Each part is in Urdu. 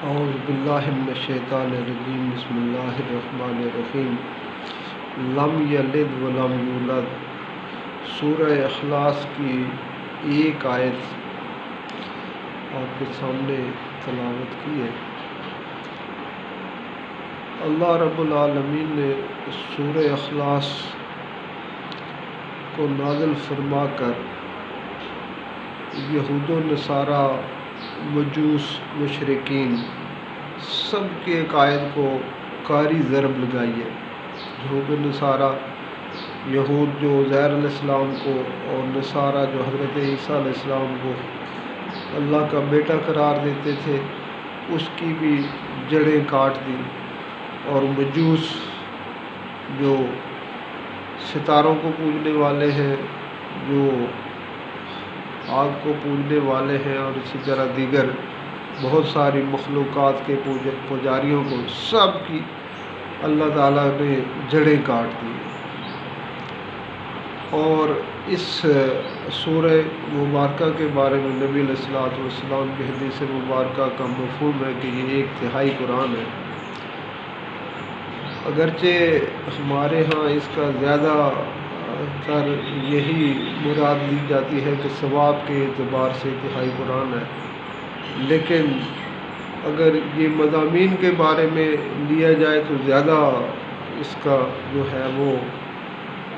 اعوذ باللہ من الشیطان الرجیم بسم اللہ الرحمن الرحیم لم یلد ولم یولد سورہ اخلاص کی ایک آیت آپ کے سامنے تلاوت کی ہے۔ اللہ رب العالمین نے سورہ اخلاص کو نازل فرما کر یہود و نصارہ، مجوس، مشرکین سب کے عقائد کو کاری ضرب لگائی ہے۔ یہود و نصارہ، یہود جو عزیر علیہ السلام کو اور نصارہ جو حضرت عیسیٰ علیہ السلام کو اللہ کا بیٹا قرار دیتے تھے، اس کی بھی جڑیں کاٹ دی، اور مجوس جو ستاروں کو پوجنے والے ہیں، جو آگ کو پوجنے والے ہیں، اور اسی طرح دیگر بہت ساری مخلوقات کے پجاریوں کو سب کی اللہ تعالیٰ نے جڑیں کاٹ دی۔ اور اس سورہ مبارکہ کے بارے میں نبی علیہ الصلوۃ والسلام کی حدیث مبارکہ کا مفہوم ہے کہ یہ ایک تہائی قرآن ہے۔ اگرچہ ہمارے ہاں اس کا زیادہ تر یہی مراد لی جاتی ہے کہ ثواب کے اعتبار سے تہائی قرآن ہے، لیکن اگر یہ مضامین کے بارے میں لیا جائے تو زیادہ اس کا جو ہے وہ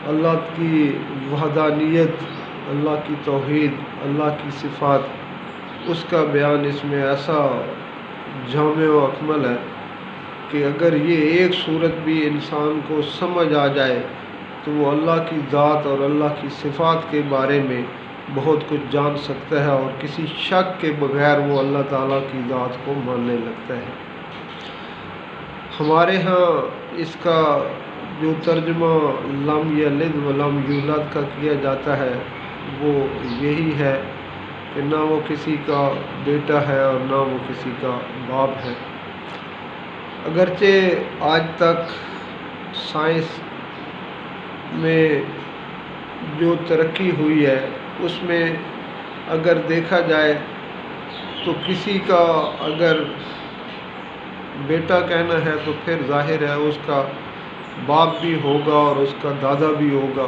اللہ کی وحدانیت، اللہ کی توحید، اللہ کی صفات، اس کا بیان اس میں ایسا جامع و اکمل ہے کہ اگر یہ ایک صورت بھی انسان کو سمجھ آ جائے تو وہ اللہ کی ذات اور اللہ کی صفات کے بارے میں بہت کچھ جان سکتا ہے، اور کسی شک کے بغیر وہ اللہ تعالیٰ کی ذات کو ماننے لگتا ہے۔ ہمارے ہاں اس کا جو ترجمہ لم یلد ولم یولد کا کیا جاتا ہے وہ یہی ہے کہ نہ وہ کسی کا بیٹا ہے اور نہ وہ کسی کا باپ ہے۔ اگرچہ آج تک سائنس میں جو ترقی ہوئی ہے اس میں اگر دیکھا جائے تو کسی کا اگر بیٹا کہنا ہے تو پھر ظاہر ہے اس کا باپ بھی ہوگا اور اس کا دادا بھی ہوگا،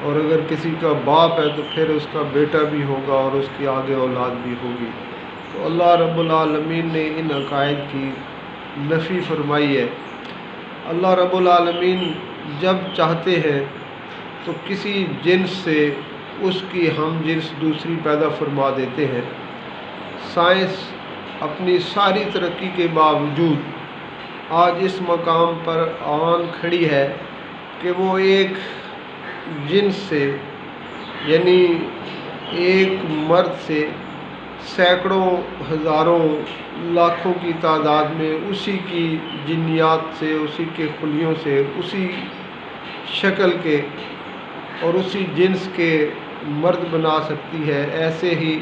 اور اگر کسی کا باپ ہے تو پھر اس کا بیٹا بھی ہوگا اور اس کی آگے اولاد بھی ہوگی۔ تو اللہ رب العالمین نے ان عقائد کی نفی فرمائی ہے۔ اللہ رب العالمین جب چاہتے ہیں تو کسی جنس سے اس کی ہم جنس دوسری پیدا فرما دیتے ہیں۔ سائنس اپنی ساری ترقی کے باوجود آج اس مقام پر آن کھڑی ہے کہ وہ ایک جنس سے، یعنی ایک مرد سے سینکڑوں، ہزاروں، لاکھوں کی تعداد میں اسی کی جنیات سے، اسی کے خلیوں سے، اسی شکل کے اور اسی جنس کے مرد بنا سکتی ہے۔ ایسے ہی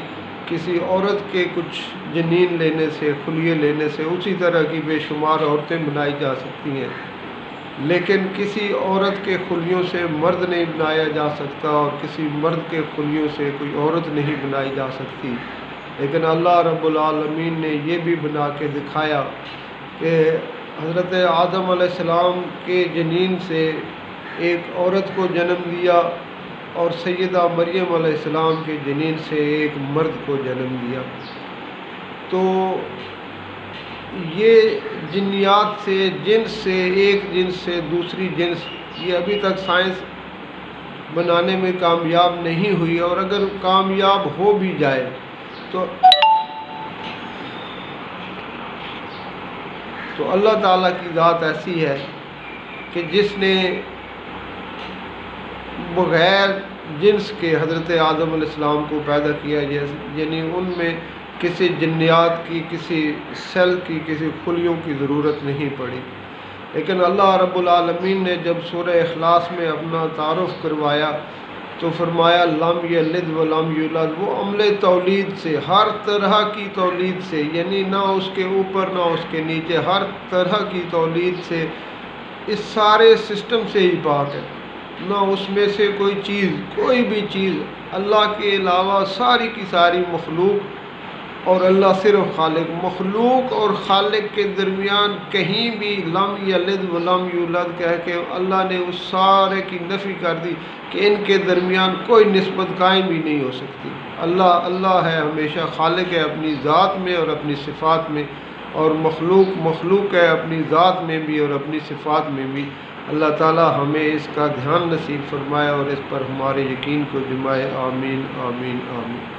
کسی عورت کے کچھ جنین لینے سے، خلیے لینے سے اسی طرح کی بے شمار عورتیں بنائی جا سکتی ہیں، لیکن کسی عورت کے خلیوں سے مرد نہیں بنایا جا سکتا، اور کسی مرد کے خلیوں سے کوئی عورت نہیں بنائی جا سکتی۔ لیکن اللہ رب العالمین نے یہ بھی بنا کے دکھایا کہ حضرت آدم علیہ السلام کے جنین سے ایک عورت کو جنم دیا، اور سیدہ مریم علیہ السلام کے جنین سے ایک مرد کو جنم دیا۔ تو یہ جنیات سے، جنس سے، ایک جنس سے دوسری جنس، یہ ابھی تک سائنس بنانے میں کامیاب نہیں ہوئی، اور اگر کامیاب ہو بھی جائے تو اللہ تعالیٰ کی ذات ایسی ہے کہ جس نے بغیر جنس کے حضرت آدم علیہ السلام کو پیدا کیا، یعنی ان میں کسی جنیات کی، کسی سیل کی، کسی خلیوں کی ضرورت نہیں پڑی۔ لیکن اللہ رب العالمین نے جب سورہ اخلاص میں اپنا تعارف کروایا تو فرمایا لم یلد ولم یولد، وہ عمل تولید سے، ہر طرح کی تولید سے، یعنی نہ اس کے اوپر نہ اس کے نیچے، ہر طرح کی تولید سے، اس سارے سسٹم سے ہی پاک ہے۔ نہ اس میں سے کوئی چیز، کوئی بھی چیز اللہ کے علاوہ ساری کی ساری مخلوق اور اللہ صرف خالق، مخلوق اور خالق کے درمیان کہیں بھی لم یلد ولم یولد کہہ کے اللہ نے اس سارے کی نفی کر دی کہ ان کے درمیان کوئی نسبت قائم بھی نہیں ہو سکتی۔ اللہ اللہ ہے، ہمیشہ خالق ہے اپنی ذات میں اور اپنی صفات میں، اور مخلوق مخلوق ہے اپنی ذات میں بھی اور اپنی صفات میں بھی۔ اللہ تعالی ہمیں اس کا دھیان نصیب فرمائے اور اس پر ہمارے یقین کو جمائے۔ آمین آمین آمین۔